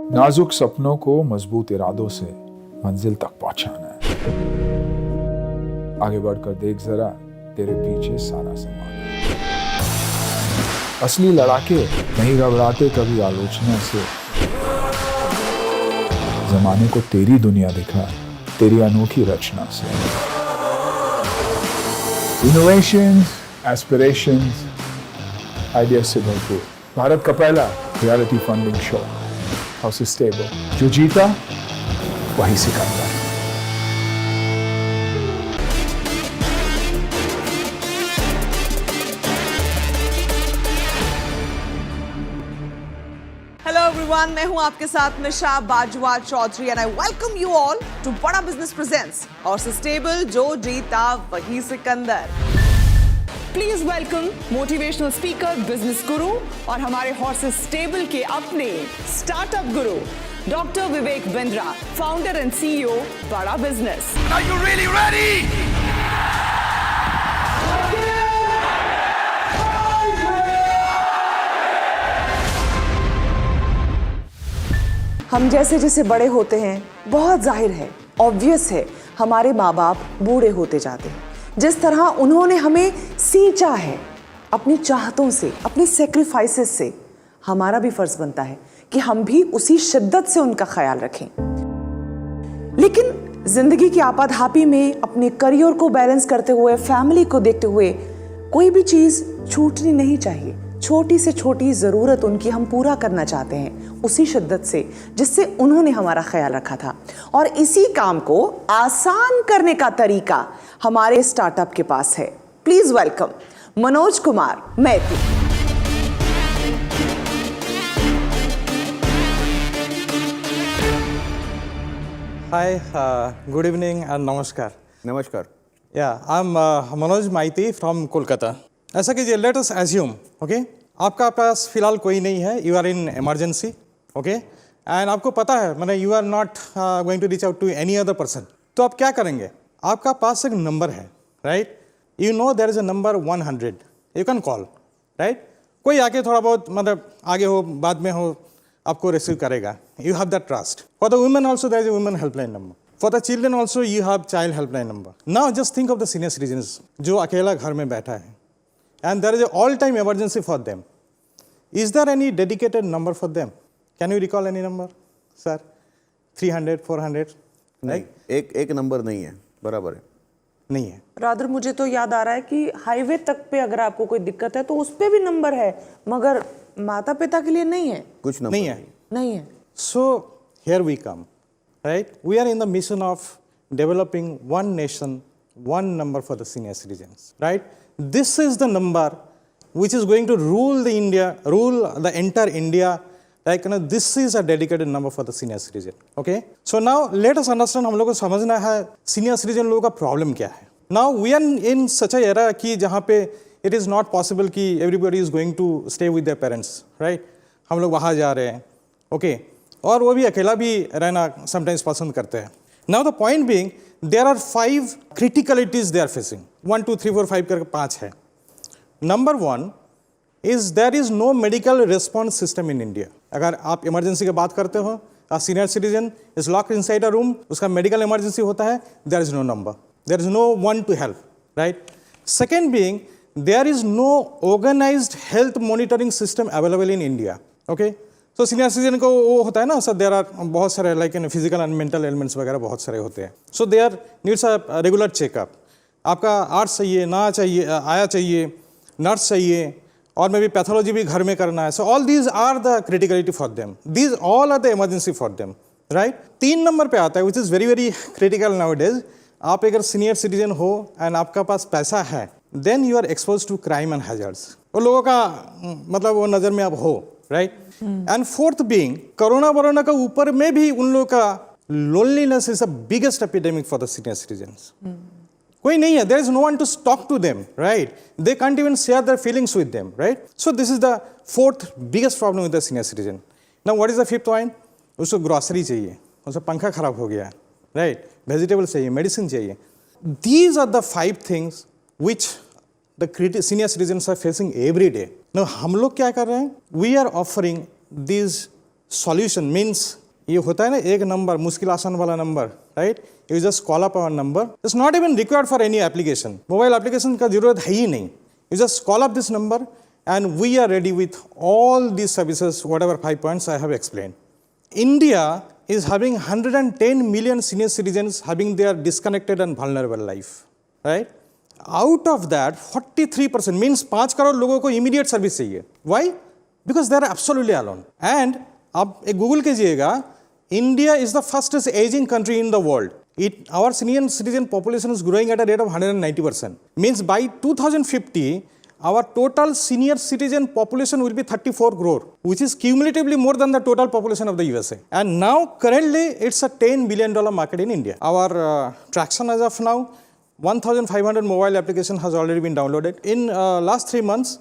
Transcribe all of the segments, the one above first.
नाजुक सपनों को मजबूत इरादों से मंजिल तक पहुंचाना है। आगे बढ़कर देख जरा, तेरे पीछे सारा सामान है। असली लड़ाके नहीं घबराते कभी आलोचना से। जमाने को तेरी दुनिया दिखा, तेरी अनोखी रचना से। इनोवेशंस, एस्पिरेशंस, आइडियाज से भरपूर भारत का पहला reality funding show house stable. जो जीता वही सिकंदर। हेलो एवरीवन, मैं हूं आपके साथ Nisha Bajwa Chaudhary and I welcome you all to Bada business presents और सस्टेबल जो जीता वही सिकंदर। Please welcome motivational speaker, business guru और हमारे हॉर्सेस स्टेबल के अपने startup guru doctor Vivek Bindra, founder and CEO Bada business. Are you really ready? हम जैसे जैसे बड़े होते हैं, बहुत जाहिर है, ऑब्वियस है, हमारे माँ बाप बूढ़े होते जाते हैं। जिस तरह उन्होंने हमें सींचा है अपनी चाहतों से, अपने सेक्रीफाइसेस से, हमारा भी फर्ज बनता है कि हम भी उसी शिद्दत से उनका ख्याल रखें। लेकिन जिंदगी की आपाधापी में अपने करियर को बैलेंस करते हुए, फैमिली को देखते हुए, कोई भी चीज छूटनी नहीं चाहिए। छोटी से छोटी जरूरत उनकी हम पूरा करना चाहते हैं उसी शिद्दत से जिससे उन्होंने हमारा ख्याल रखा था। और इसी काम को आसान करने का तरीका हमारे स्टार्टअप के पास है। Please welcome Manoj Kumar Maity. Hi, good evening and namaskar. नमस्कार। Yeah, I'm Manoj Maiti from Kolkata. ऐसा कीजिए, let us assume, okay? आपका पास फिलहाल कोई नहीं है, you are in emergency, okay? And आपको पता है, मतलब you are not going to reach out to any other person. तो आप क्या करेंगे? आपका पास एक नंबर है, right? You know there is a number 100. You can call, right? कोई आके थोड़ा बहुत मतलब आगे हो, बाद में हो, आपको रिसीव करेगा. You have that trust. For the women also there is a women helpline number. For the children also you have child helpline number. Now just think of the senior citizens जो अकेला घर में बैठा है. And there is an all-time emergency for them. Is there any dedicated number for them? Can you recall any number, sir? 300, 400? नहीं, एक number नहीं है, बराबर है। नहीं है। रादर मुझे तो याद आ रहा है कि हाईवे तक पे अगर आपको कोई दिक्कत है तो उस पे भी नंबर है, मगर माता पिता के लिए नहीं है। कुछ नंबर नहीं है। नहीं है। So here we come, right? We are in the mission of developing one nation, one number for the senior citizens, right? This is the number which is going to rule the entire India. Like, you know, this is a dedicated number for the senior citizen. Okay. So now let us understand. हम लोग को समझना है senior citizen लोगों का problem क्या है. Now we are in such a era कि जहाँ पे it is not possible कि everybody is going to stay with their parents, right? हम लोग वहाँ जा रहे हैं. Okay. और वो भी अकेला भी रहना sometimes पसंद करते हैं. Now the point being, there are 5 criticalities they are facing. 1, 2, 3, 4, 5 करके 5 है. Number 1 is there is no medical response system in India. अगर आप इमरजेंसी की बात करते हो, a senior citizen is locked inside a room, उसका medical emergency होता है, there is no number. There is no one to help, right? Second being, there is no organized health monitoring system available in India. Okay? तो senior citizen को वो होता है ना sir, there are बहुत सारे like in physical and mental elements वगैरह बहुत सारे होते हैं. So they are needs a regular checkup. आपका आर्ट्स चाहिए, ना चाहिए, आया चाहिए, नर्स चाहिए, और मे बी पैथोलॉजी भी घर में करना है. So all these are the criticality for them. These all are the emergency for them, right. 3 number पे आता है which is very very critical now days. आप अगर सीनियर सिटीजन हो एंड आपका पास पैसा है, then you are expose to crime and hazards. वो लोगों का मतलब वो नज़र में अब हो, right. And fourth being, corona का ऊपर में भी उन लोगों का loneliness is the biggest epidemic for the senior citizens. कोई नहीं है, there is no one to talk to them, right. They can't even share their feelings with them, right. So this is the fourth biggest problem with the senior citizen. Now what is the fifth point? उसको grocery चाहिए, उसका पंखा खराब हो गया, right. Vegetable चाहिए, medicine चाहिए. These are the 5 things which the senior citizens are facing every day. Now हम लोग क्या कर रहे हैं? We are offering these solution means ये होता है ना एक नंबर मुश्किल आसान वाला number, right? You just call up our number, it's not even required for any application, mobile application का जरूरत है ही नहीं. You just call up this number and we are ready with all these services, whatever 5 points I have explained. India is having 110 million senior citizens having their disconnected and vulnerable life, right? Out of that, 43% means 5 crore लोगों को immediate service चाहिए. Why? Because they are absolutely alone. And आप एक Google कीजिएगा, India is the fastest aging country in the world. Our senior citizen population is growing at a rate of 190%. Means by 2050, our total senior citizen population will be 34 crore, which is cumulatively more than the total population of the USA. And now, currently, it's a $10 billion market in India. Our traction as of now, 1,500 mobile application has already been downloaded. In last 3 months,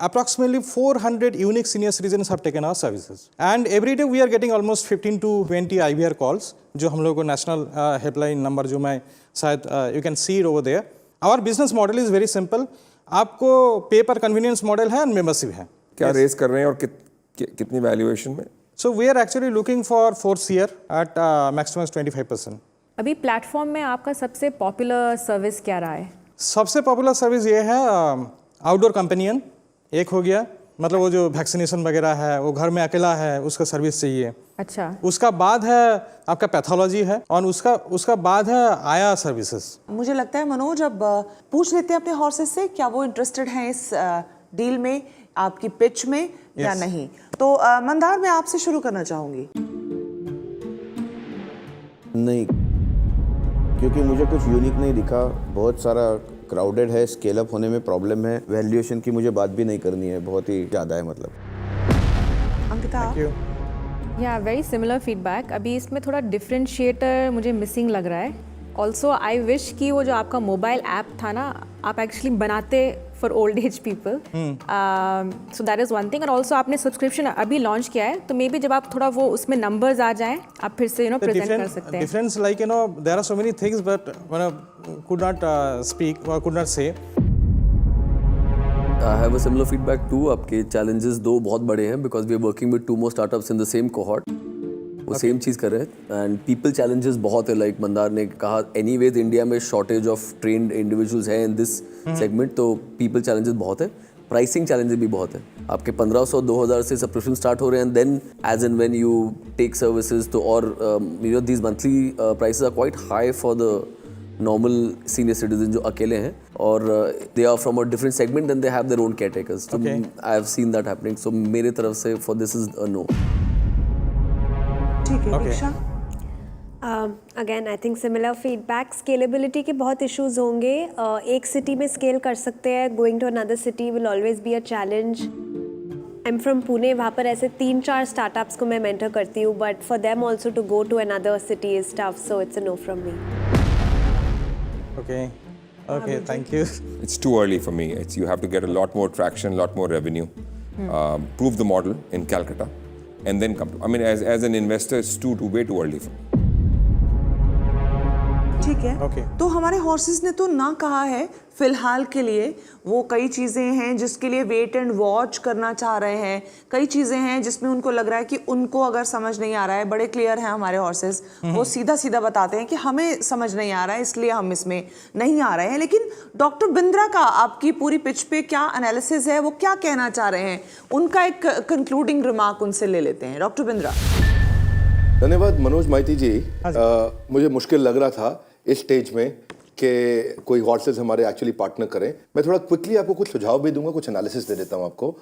approximately 400 unique senior citizens have taken our services. And every day we are getting almost 15 to 20 IVR calls, जो हम लोगों को national helpline number जो मैं शायद you can see it over there. Our business model is very simple. आपको पे पर कन्वीनियंस मॉडल है एंड मेंबरशिप है. क्या रेस कर रहे हैं और कितनी वैल्यूएशन में? So we are actually looking for 4 year at maximum 25%. अभी प्लेटफॉर्म में आपका सबसे पॉपुलर सर्विस क्या रहा है? सबसे पॉपुलर सर्विस ये है आउटडोर कंपेनियन, एक हो गया, मतलब वो जो वैक्सीनेशन वगैरह है, वो घर में अकेला है, उसका सर्विस चाहिए. अच्छा. उसका बाद है आपका पैथोलॉजी है, और उसका बाद है आया सर्विसेज. मुझे लगता है मनोज अब पूछ लेते हैं अपने हॉर्सेस से क्या वो इंटरेस्टेड हैं इस डील में, आपकी पिच में या नहीं. तो मंदार मैं आपसे शुरू करना चाहूंगी. नहीं, क्योंकि मुझे कुछ यूनिक नहीं दिखा. बहुत सारा क्राउडेड है, स्केल अप होने में प्रॉब्लम है, वैल्यूएशन की मुझे बात भी नहीं करनी है, बहुत ही ज़्यादा है मतलब. अंकिता. या वेरी सिमिलर फीडबैक. अभी इसमें थोड़ा डिफरेंशिएटर मुझे मिसिंग लग रहा है. ऑल्सो आई विश कि वो जो आपका मोबाइल ऐप था ना, आप एक्चुअली बनाते for old age people. So that is one thing. और ऑल्सो आपने सब्सक्रिप्शन अभी लॉन्च किया है, तो मे बी जब आप थोड़ा वो उसमें नंबर्स आ जाएं, आप फिर से प्रेजेंट कर सकते हैं. Difference like there are so many things but could not speak or could not say. I have a similar feedback too. आपके challenges दो बहुत बड़े हैं because we are working with 2 more startups in the same cohort. वो same चीज़ कर रहे हैं and people challenges बहुत है. लाइक मंदार ने कहा एनीवेज इंडिया में शॉर्टेज ऑफ ट्रेन्ड इंडिविजुअल्स है इन दिस सेगमेंट, तो पीपल चैलेंजेस बहुत है. प्राइसिंग चैलेंजेस भी बहुत है. आपके 1500-2000 से सब्सक्रिप्शन स्टार्ट हो रहे हैं, then as and when you take services तो और these monthly prices are quite high for the normal senior citizen जो अकेले हैं, और they are from a different segment and they have their own caretakers. So I have seen that happening. So मेरे तरफ से for this is a no. ठीक है. Diksha. Again I think similar feedback. Scalability के बहुत इश्यूज होंगे. एक city में स्केल कर सकते हैं, going to another city will always be a challenge. I am from Pune, वहाँ पर ऐसे 3-4 स्टार्टअप्स को मैं मेंटर करती हूँ, but for them also to go to another city is tough, so it's a no from me. Okay, thank you. It's too early for me. You have to get a lot more traction, a lot more revenue, prove the model in Calcutta, and then come to. I mean, as an investor, it's way too early for me. ठीक है. तो हमारे horses ने तो ना कहा है फिलहाल के लिए. वो कई चीज़ें हैं जिसके लिए वेट एंड वॉच करना चाह रहे हैं, कई चीज़ें हैं जिसमें उनको लग रहा है कि उनको अगर समझ नहीं आ रहा है. बड़े क्लियर हैं हमारे हॉर्सेस, वो सीधा सीधा बताते हैं कि हमें समझ नहीं आ रहा है इसलिए हम इसमें नहीं आ रहे हैं. लेकिन डॉक्टर बिंद्रा का आपकी पूरी पिच पे क्या एनालिसिस है, वो क्या कहना चाह रहे हैं, उनका एक कंक्लूडिंग रिमार्क उनसे ले लेते हैं. डॉक्टर बिंद्रा. धन्यवाद मनोज माइती जी. मुझे मुश्किल लग रहा था इस स्टेज में कि कोई हॉर्सेस हमारे एक्चुअली पार्टनर करें. मैं थोड़ा क्विकली आपको कुछ सुझाव भी दूंगा, कुछ एनालिसिस दे देता हूं आपको.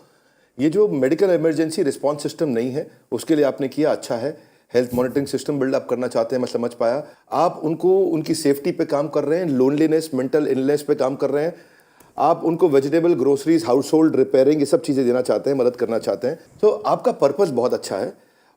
ये जो मेडिकल इमरजेंसी रिस्पांस सिस्टम नहीं है, उसके लिए आपने किया, अच्छा है. हेल्थ मॉनिटरिंग सिस्टम बिल्डअप करना चाहते हैं, मैं समझ पाया. आप उनको उनकी सेफ्टी पे काम कर रहे हैं, लोनलीनेस, मेंटल इलनेस पे काम कर रहे हैं. आप उनको vegetable, groceries, house hold repairing, ये सब चीज़ें देना चाहते हैं, मदद करना चाहते हैं. तो आपका पर्पस बहुत अच्छा है.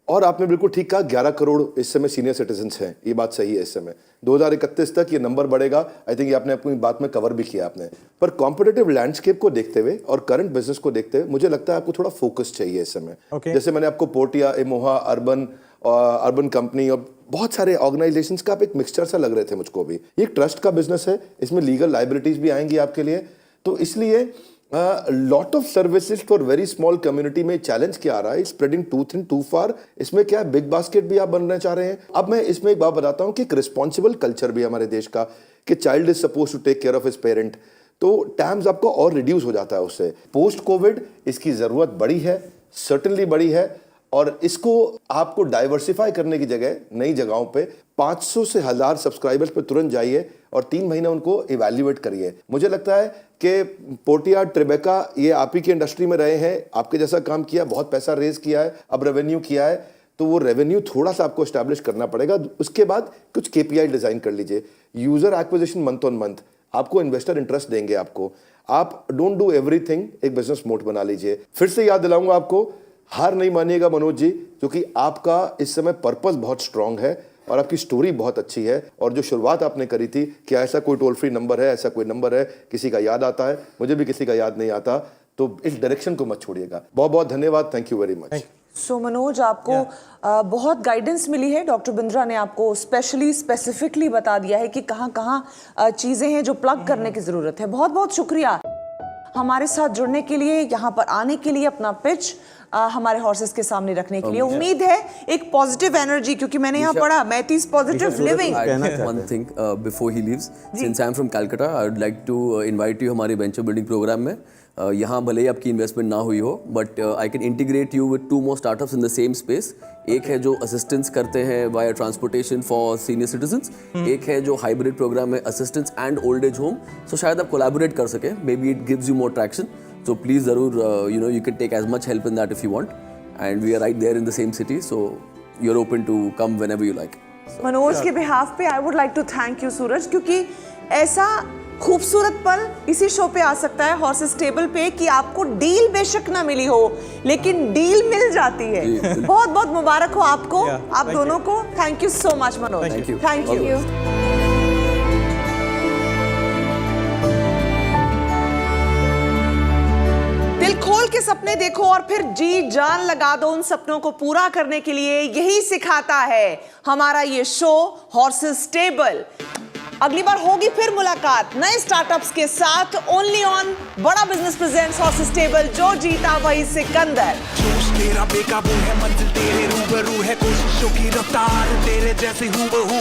और आपने बिल्कुल ठीक कहा, 11 करोड़ इस समय सीनियर सिटीजन्स हैं, ये बात सही है. इस समय 2031 तक ये नंबर बढ़ेगा. आई थिंक ये आपने अपनी बात में कवर भी किया आपने. पर कॉम्पिटिटिव लैंडस्केप को देखते हुए और करंट बिजनेस को देखते हुए मुझे लगता है आपको थोड़ा फोकस चाहिए इस समय. जैसे मैंने आपको पोर्टिया, इमोहा, अर्बन कंपनी और बहुत सारे ऑर्गेनाइजेशंस का आप एक मिक्सचर सा लग रहे थे मुझको भी. ये ट्रस्ट का बिजनेस है, इसमें लीगल लाइबिलिटीज भी आएंगी आपके लिए. तो इसलिए lot of services for very small community में चैलेंज क्या आ रहा है, स्प्रेडिंग टू थिन टू फार। इसमें क्या है, बिग बास्केट भी आप बनना चाह रहे हैं। अब मैं इसमें एक बात बताता हूं कि एक रिस्पॉन्सिबल कल्चर भी हमारे देश का, कि child is suppose to take care of his parent, तो टैम्स आपको और रिड्यूस हो जाता है उससे। पोस्ट कोविड इसकी जरूरत बड़ी है, सर्टेनली बड़ी है, और इसको आपको डाइवर्सिफाई करने की जगह नई जगहों पे 500 से 1000 सब्सक्राइबर्स पे तुरंत जाइए और 3 महीने उनको इवैल्यूएट करिए। मुझे लगता है कि पोर्टिया, ट्रिबेका, ये आप ही की इंडस्ट्री में रहे हैं, आपके जैसा काम किया, बहुत पैसा रेज किया है, अब रेवेन्यू किया है, तो वो रेवेन्यू थोड़ा सा आपको एस्टैब्लिश करना पड़ेगा। उसके बाद कुछ KPI डिजाइन कर लीजिए, user acquisition month on month, आपको इन्वेस्टर इंटरेस्ट देंगे आपको। आप डोंट डू एवरीथिंग, एक बिजनेस मोड बना लीजिए। फिर से याद दिलाऊंगा आपको, हार नहीं मानिएगा मनोज जी, क्योंकि आपका इस समय पर्पस बहुत स्ट्रांग है और आपकी स्टोरी बहुत अच्छी है। और जो शुरुआत आपने करी थी कि ऐसा कोई टोल फ्री नंबर है, ऐसा कोई नंबर है, किसी का याद आता है, मुझे भी किसी का याद नहीं आता, तो इस डायरेक्शन को मत छोड़िएगा। बहुत बहुत धन्यवाद, थैंक यू वेरी मच। सो मनोज, आपको बहुत गाइडेंस मिली है। डॉक्टर बिंद्रा ने आपको स्पेसिफिकली बता दिया है कि कहाँ कहाँ चीज़ें हैं जो प्लग करने की ज़रूरत है। बहुत बहुत शुक्रिया हमारे साथ जुड़ने के लिए, यहाँ पर आने के लिए, अपना पिच हमारे हॉर्सेस के सामने रखने के लिए। उम्मीद है एक पॉजिटिव एनर्जी, क्योंकि मैंने यहाँ पढ़ा मैथीज positive living. One thing before he leaves, since I'm from Calcutta, I would like to invite you हमारे वेंचर बिल्डिंग प्रोग्राम में। यहाँ भले ही आपकी इन्वेस्टमेंट ना हुई हो, but I can integrate you with 2 more startups in the same space. एक है जो असिस्टेंस करते हैं via transportation for senior citizens, एक है जो हाइब्रिड प्रोग्राम है assistance and old age home. So शायद आप कोलैबोरेट कर सके, maybe it gives you more traction. So please ज़रूर you can take as much help in that if you want, and we are right there in the same city, so you're open to come whenever you like. Manoj के behalf पे I would like to thank you Suraj, क्योंकि ऐसा खूबसूरत पल इसी show पे आ सकता है, हॉर्सेस टेबल पे, कि आपको डील बेशक ना मिली हो लेकिन डील मिल जाती है। बहुत बहुत मुबारक हो आपको, आप दोनों को। Thank you so much Manoj, thank you. दिल खोल के सपने देखो और फिर जी जान लगा दो उन सपनों को पूरा करने के लिए। यही सिखाता है हमारा ये शो हॉर्सेस टेबल। अगली बार होगी फिर मुलाकात नए स्टार्टअप्स के साथ, ओनली ऑन बड़ा बिजनेस प्रेजेंट्स हॉर्सेस टेबल। जो जीता वही सिकंदर। जोश तेरा बेकाबू है, मंजिल तेरे रूबरू है, कोशिशों की रफ्तार तेरे जैसे हूबहू।